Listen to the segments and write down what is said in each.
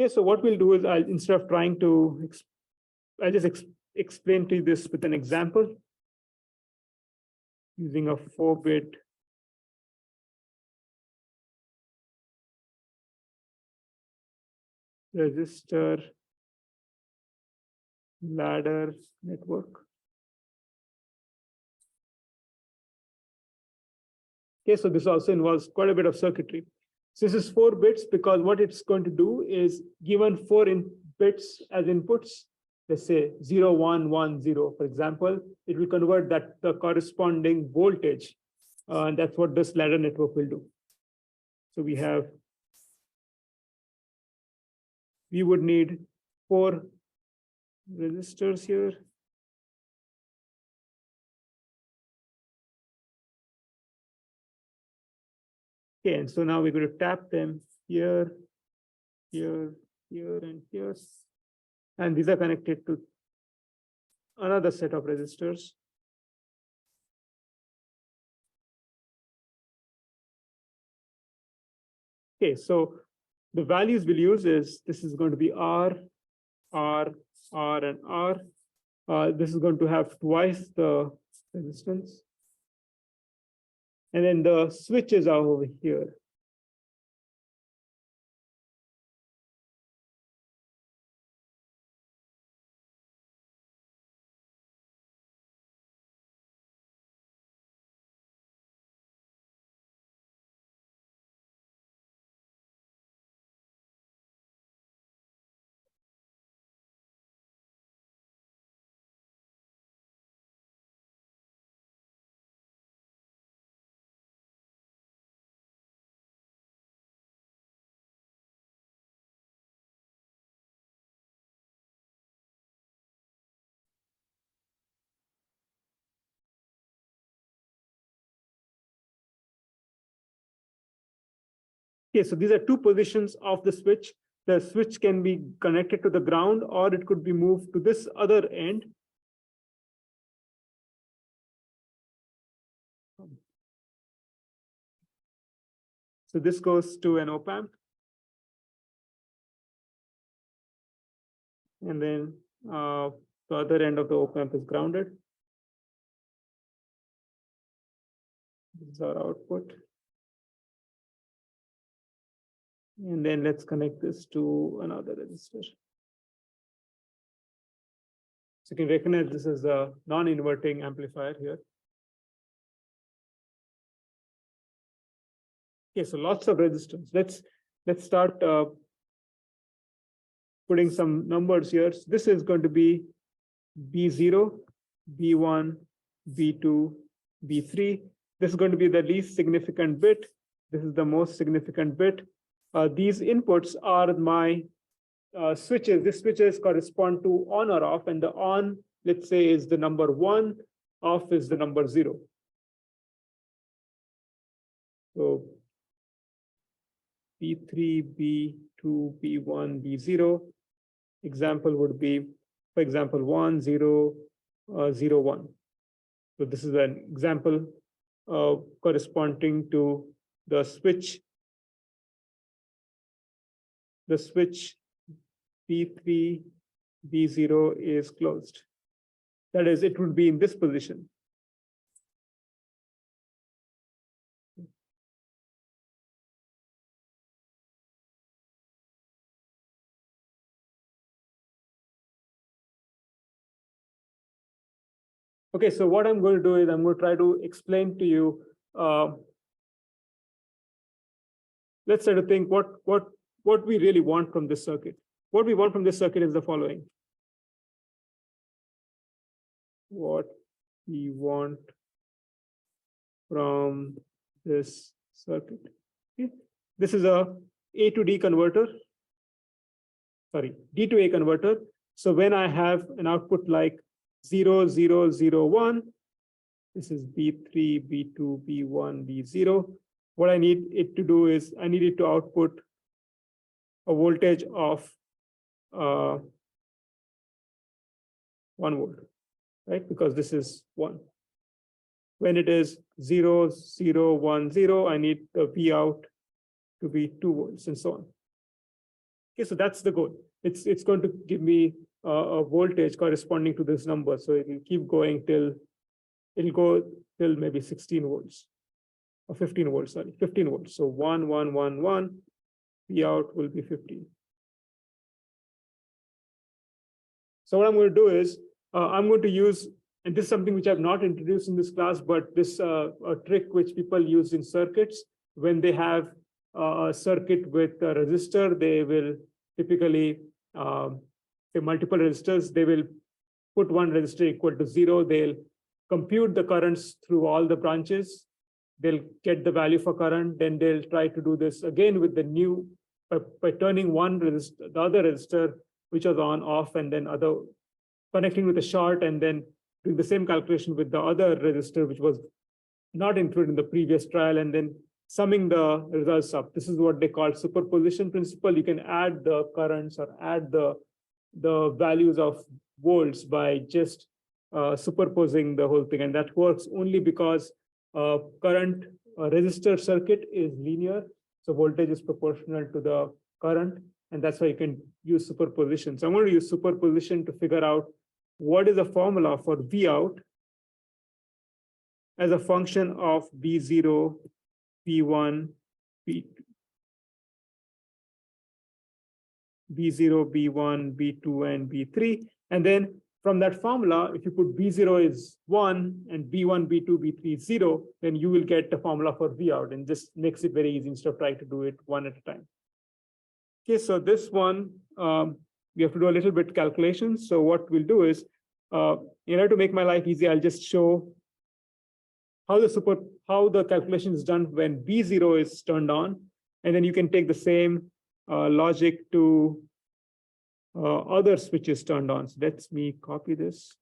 Okay, so what we'll do is instead of trying to, I'll just explain to you this with an example using a 4-bit resistor ladder network. Okay, so this also involves quite a bit of circuitry. So this is 4 bits because what it's going to do is, given 4 bits as inputs, let's say 0, 1, 1, 0, for example, it will convert that the corresponding voltage. And that's what this ladder network will do. So we would need 4 resistors here. Okay, and so now we're going to tap them here, here, here, and here. And these are connected to another set of resistors. Okay, so the values we'll use is, this is going to be R, R, R, and R. This is going to have twice the resistance. And then the switches are over here. Okay, so these are 2 positions of the switch. The switch can be connected to the ground, or it could be moved to this other end. So this goes to an op-amp. And then the other end of the op-amp is grounded. This is our output. And then let's connect this to another resistor. So you can recognize this as a non-inverting amplifier here. Okay, so lots of resistors. Let's start putting some numbers here. So this is going to be B0, B1, B2, B3. This is going to be the least significant bit. This is the most significant bit. These inputs are my switches. These switches correspond to on or off, and the on, let's say, is the number 1, off is the number 0. So B3, B2, B1, B0. Example would be, for example, 1, 0, 0, 1. So this is an example corresponding to the switch. The switch B3, B0 is closed. That is, it would be in this position. Okay, so what I'm going to do is I'm going to try to explain to you. Let's try to think what we really want from this circuit. What we want from this circuit is the following. What we want from this circuit. Okay. This is a A to D converter. Sorry, D to A converter. So when I have an output like 0, 0, 0, 1, this is B3, B2, B1, B0. What I need it to do is I need it to output a voltage of 1 volt, right? Because this is 1. When it is 0, 0, 1, 0, I need the V out to be 2 volts and so on. Okay, so that's the goal. It's going to give me a voltage corresponding to this number. So it will keep going till it'll go till maybe 16 volts or 15 volts, sorry, 15 volts. So 1, 1, 1, 1, P out will be 15. So what I'm going to do is I'm going to use, and this is something which I've not introduced in this class, but this a trick which people use in circuits. When they have a circuit with a resistor, they will typically multiple resistors. They will put one resistor equal to 0. They'll compute the currents through all the branches. They'll get the value for current. Then they'll try to do this again with the new by turning one resistor, the other resistor, which was on, off, and then other connecting with a short, and then doing the same calculation with the other resistor, which was not included in the previous trial, and then summing the results up. This is what they call superposition principle. You can add the currents or add the values of volts by just superposing the whole thing. And that works only because current resistor circuit is linear. So voltage is proportional to the current. And that's why you can use superposition. So I'm going to use superposition to figure out what is the formula for V out as a function of V0, V1, V2, V0, V1, V2, and V3. And then from that formula, if you put V0 is 1 and V1, V2, V3 is 0, then you will get the formula for V out, and just makes it very easy instead of trying to do it one at a time. Okay, so this one, we have to do a little bit calculations. So what we'll do is, in order to make my life easy, I'll just show how the calculation is done when V0 is turned on, and then you can take the same logic to other switches turned on. So let me copy this.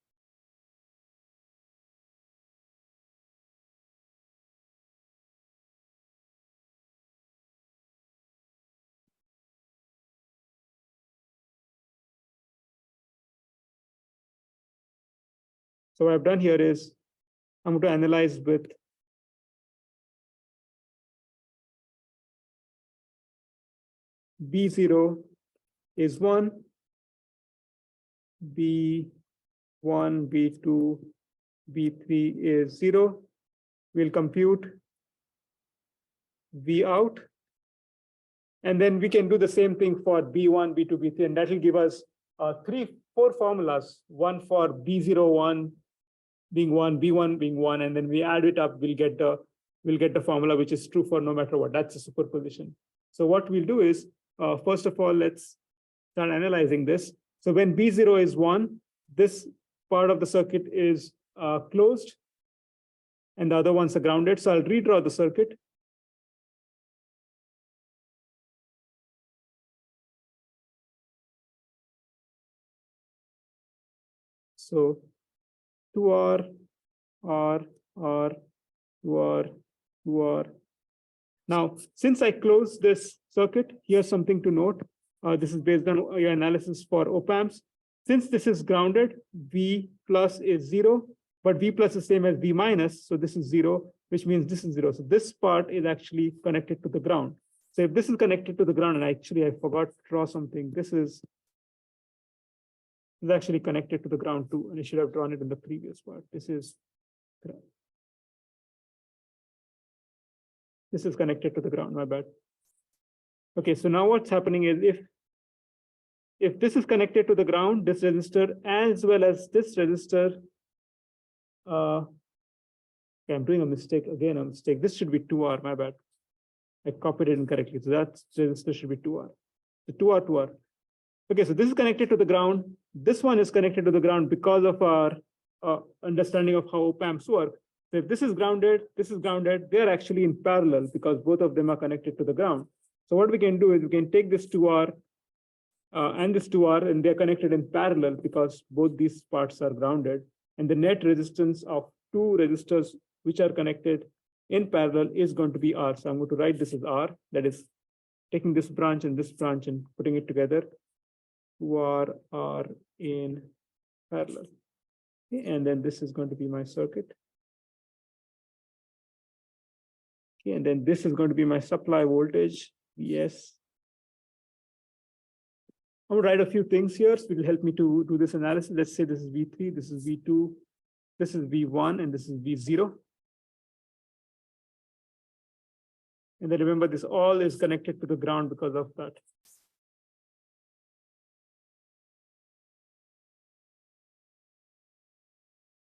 So what I've done here is I'm going to analyze with B0 is 1, B1, B2, B3 is 0. We'll compute V out. And then we can do the same thing for B1, B2, B3, and that will give us 4 formulas, one for B01 being 1, B1 being 1, and then we add it up, we'll get the formula which is true for no matter what. That's a superposition. So what we'll do is, first of all, let's start analyzing this. So when B0 is 1, this part of the circuit is closed, and the other ones are grounded. So I'll redraw the circuit. So 2R, R, R, 2R, 2R. Now, since I closed this circuit, here's something to note. This is based on your analysis for op-amps. Since this is grounded, V plus is 0, but V plus is same as V minus, so this is 0, which means this is 0. So this part is actually connected to the ground. So if this is connected to the ground, and actually I forgot to draw something, this is actually connected to the ground too, and I should have drawn it in the previous part. This is connected to the ground, my bad. Okay, so now what's happening is if this is connected to the ground, this resistor as well as this resistor, okay, I'm doing a mistake, again a mistake. This should be 2R, my bad. I copied it incorrectly, so that resistor should be 2R. So 2R, 2R. Okay, so this is connected to the ground. This one is connected to the ground because of our understanding of how op-amps work. So if this is grounded, they're actually in parallel because both of them are connected to the ground. So what we can do is we can take this 2R and this 2R, and they're connected in parallel because both these parts are grounded. And the net resistance of 2 resistors which are connected in parallel is going to be R. So I'm going to write this as R, that is taking this branch and putting it together. 2R are in parallel. Okay, and then this is going to be my circuit. Okay, and then this is going to be my supply voltage, Vs. I'm going to write a few things here, so it will help me to do this analysis. Let's say this is V3, this is V2, this is V1, and this is V0. And then remember, this all is connected to the ground because of that.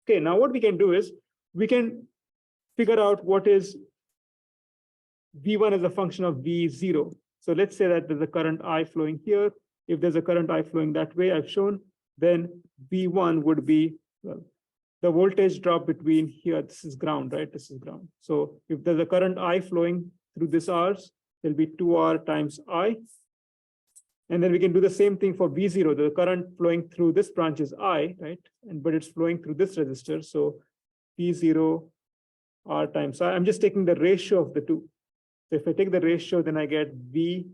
Okay, now what we can do is we can figure out what is V1 as a function of V0. So let's say that there's a current I flowing here. If there's a current I flowing that way, I've shown, then V1 would be, well, the voltage drop between here, this is ground, right? This is ground. So if there's a current I flowing through this R's, there'll be 2R times I. And then we can do the same thing for V0. The current flowing through this branch is I, right? But it's flowing through this resistor. So V0 R times I. I'm just taking the ratio of the two. So if I take the ratio, then I get V0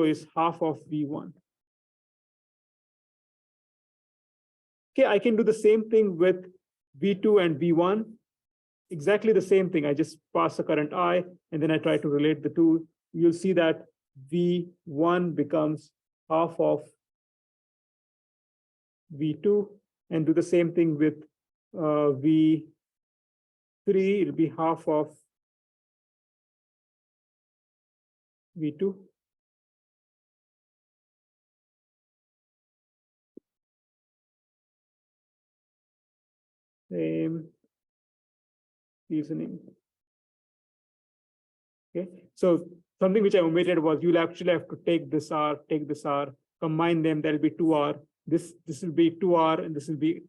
is half of V1. Okay, I can do the same thing with V2 and V1. Exactly the same thing. I just pass the current I, and then I try to relate the two. You'll see that V1 becomes half of V2, and do the same thing with V3. It'll be half of V2. Same reasoning. Okay, so something which I omitted was you'll actually have to take this R, combine them, that'll be 2R. This will be 2R, and this will be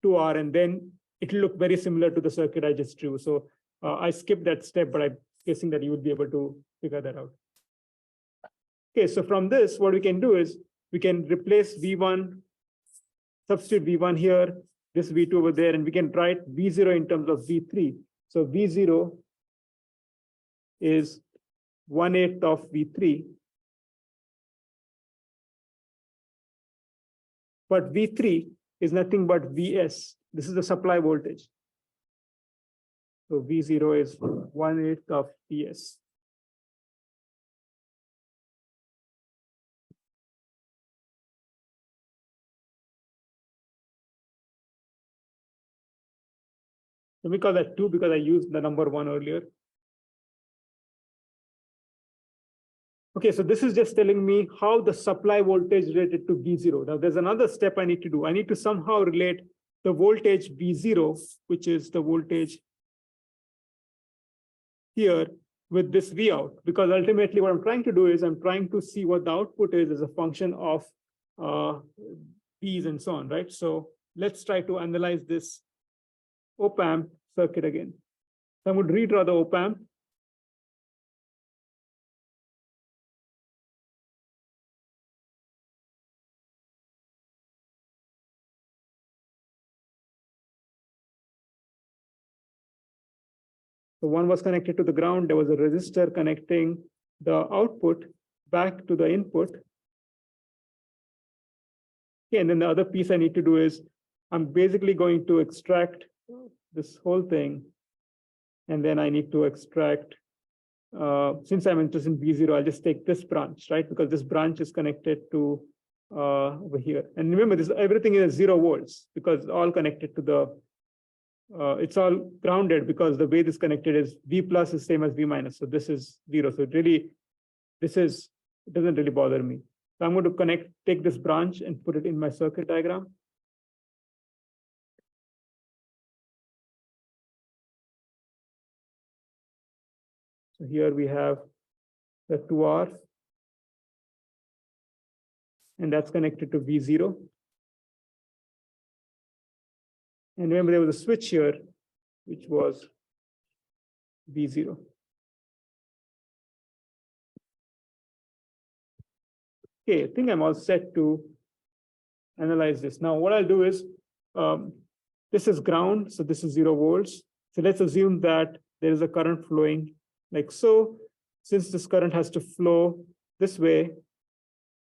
2R, and then it'll look very similar to the circuit I just drew. So I skipped that step, but I'm guessing that you would be able to figure that out. Okay, so from this, what we can do is we can replace V1, substitute V1 here, this V2 over there, and we can write V0 in terms of V3. So V0 is 1/8 of V3. But V3 is nothing but Vs. This is the supply voltage. So V0 is 1/8 of Vs. Let me call that 2 because I used the number 1 earlier. Okay, so this is just telling me how the supply voltage related to V0. Now there's another step I need to do. I need to somehow relate the voltage V0, which is the voltage here, with this V out, because ultimately what I'm trying to do is I'm trying to see what the output is as a function of V's and so on, right? So let's try to analyze this op-amp circuit again. So I would redraw the op-amp. So one was connected to the ground. There was a resistor connecting the output back to the input. Okay, and then the other piece I need to do is I'm basically going to extract this whole thing. And then I need to extract, since I'm interested in V0, I'll just take this branch, right? Because this branch is connected to over here. And remember, this everything is 0 volts because it's all connected to the it's all grounded because the way this connected is V plus is same as V minus. So this is 0. So it really, it doesn't really bother me. So I'm going to take this branch and put it in my circuit diagram. So here we have the 2R, and that's connected to V0. And remember, there was a switch here, which was V0. Okay, I think I'm all set to analyze this. Now, what I'll do is, this is ground, so this is 0 volts. So let's assume that there is a current flowing like so. Since this current has to flow this way,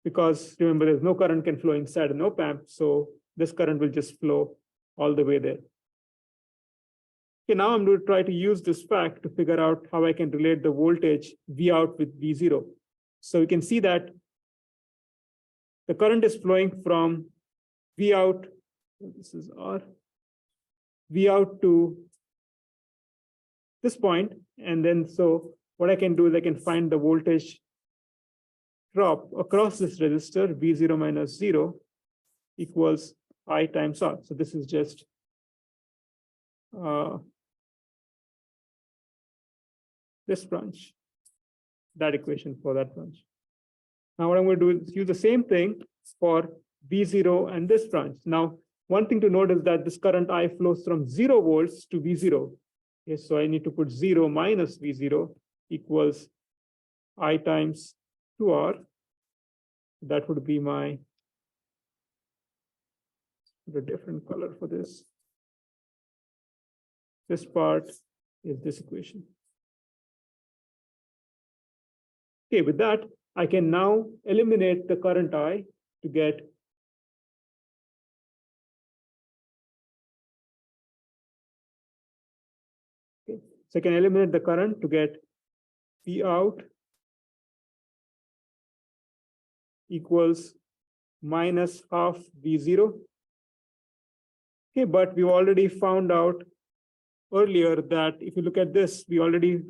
because remember, there's no current can flow inside an op-amp, so this current will just flow all the way there. Okay, now I'm going to try to use this fact to figure out how I can relate the voltage V out with V0. So you can see that the current is flowing from V out, this is R, V out to this point, and then so what I can do is I can find the voltage drop across this resistor, V0 minus 0 equals I times R. So this is just this branch, that equation for that branch. Now what I'm going to do is use the same thing for V0 and this branch. Now, one thing to note is that this current I flows from 0 volts to V0. Okay, so I need to put 0 minus V0 equals I times 2R. That would be my, the different color for this. This part is this equation. Okay, with that, I can now eliminate the current I to get so I can eliminate the current to get V out equals minus half V0. Okay, but we already found out earlier that if you look at this, we already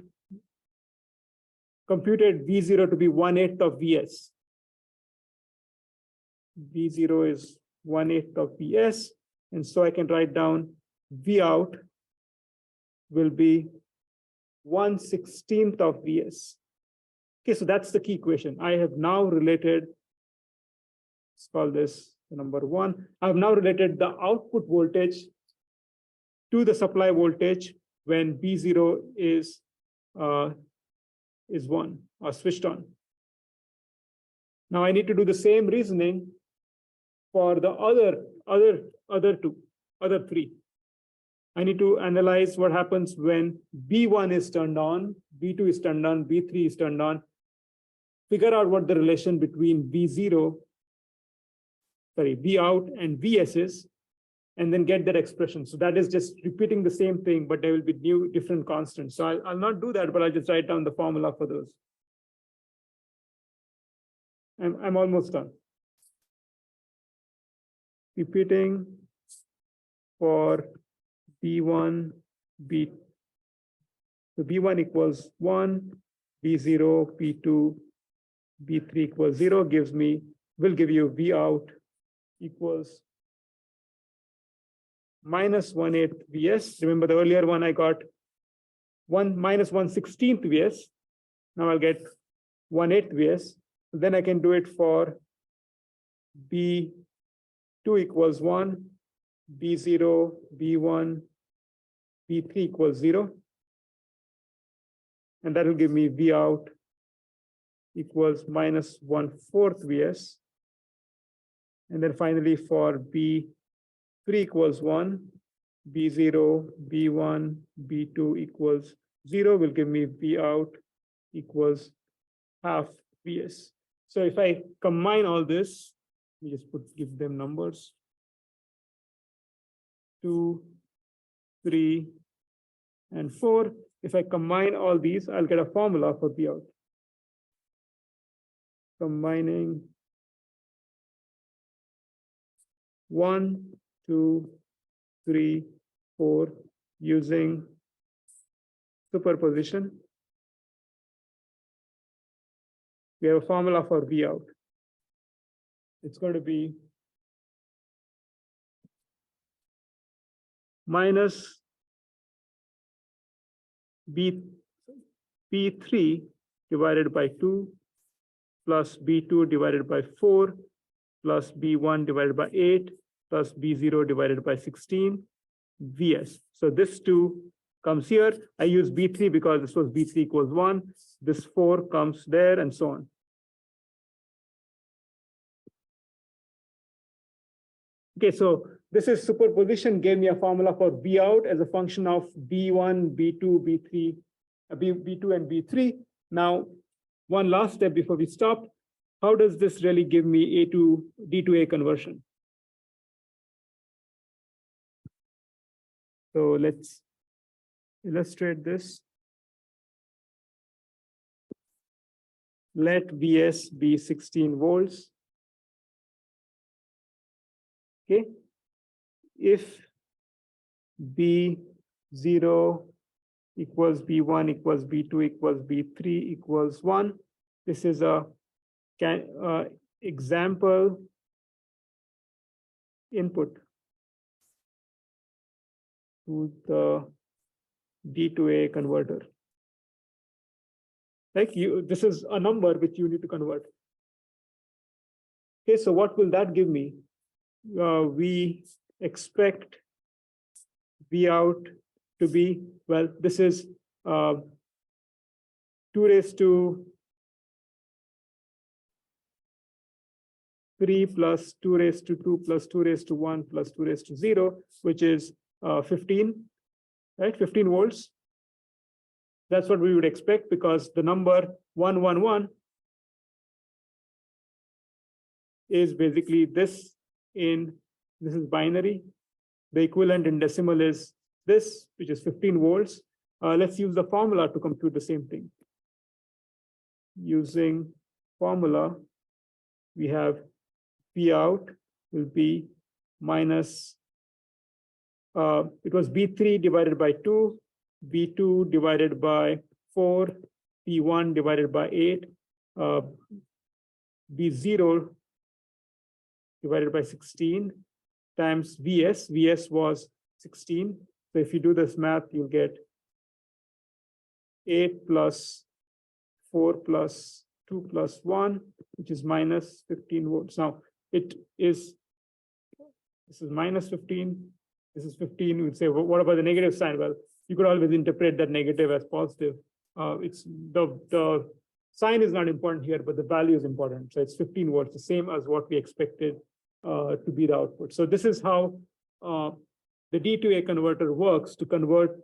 computed V0 to be 1/8 of Vs. V0 is 1/8 of Vs, and so I can write down V out will be 1/16 of Vs. Okay, so that's the key equation. I have now related, let's call this number 1. I have now related the output voltage to the supply voltage when V0 is 1 or switched on. Now I need to do the same reasoning for the other three. I need to analyze what happens when V1 is turned on, V2 is turned on, V3 is turned on, figure out what the relation between V out and Vs is, and then get that expression. So that is just repeating the same thing, but there will be different constants. So I'll not do that, but I'll just write down the formula for those. I'm almost done. Repeating for B1, B. So B1 equals 1, B0, P2, B3 equals 0 will give you V out equals minus 1/8 Vs. Remember the earlier one I got minus 1/16 Vs. Now I'll get 1/8 Vs. Then I can do it for B2 equals 1, B0, B1, B3 equals 0. And that will give me V out equals minus 1/4 Vs. And then finally for B3 equals 1, B0, B1, B2 equals 0 will give me V out equals half Vs. So if I combine all this, we just give them numbers. 2, 3, and 4. If I combine all these, I'll get a formula for V out. Combining 1, 2, 3, 4 using superposition. We have a formula for V out. It's going to be minus P3 divided by 2 plus B2 divided by 4 plus B1 divided by 8 plus B0 divided by 16 Vs. So this 2 comes here. I use B3 because this was B3 equals 1. This 4 comes there and so on. Okay, so this is superposition gave me a formula for V out as a function of B1, B2, B3, B2 and B3. Now, one last step before we stop. How does this really give me A to D to A conversion? So let's illustrate this. Let Vs be 16 volts. Okay. If B0 equals B1 equals B2 equals B3 equals 1, this is a example input to the D2A converter. Like this is a number which you need to convert. Okay, so what will that give me? We expect V out to be, well, this is 2 raised to 3 plus 2 raised to 2 plus 2 raised to 1 plus 2 raised to 0, which is 15, right? 15 volts. That's what we would expect because the number 111 is basically this is binary. The equivalent in decimal is this, which is 15 volts. Let's use the formula to compute the same thing. Using formula, we have P out will be minus, it was B3 divided by 2, B2 divided by 4, P1 divided by 8, B0 divided by 16 times Vs. Vs was 16. So if you do this math, you'll get 8 plus 4 plus 2 plus 1, which is minus 15 volts. Now, this is minus 15. This is 15. We'd say, well, what about the negative sign? Well, you could always interpret that negative as positive. It's the sign is not important here, but the value is important. So it's 15 volts, the same as what we expected to be the output. So this is how the D2A converter works to convert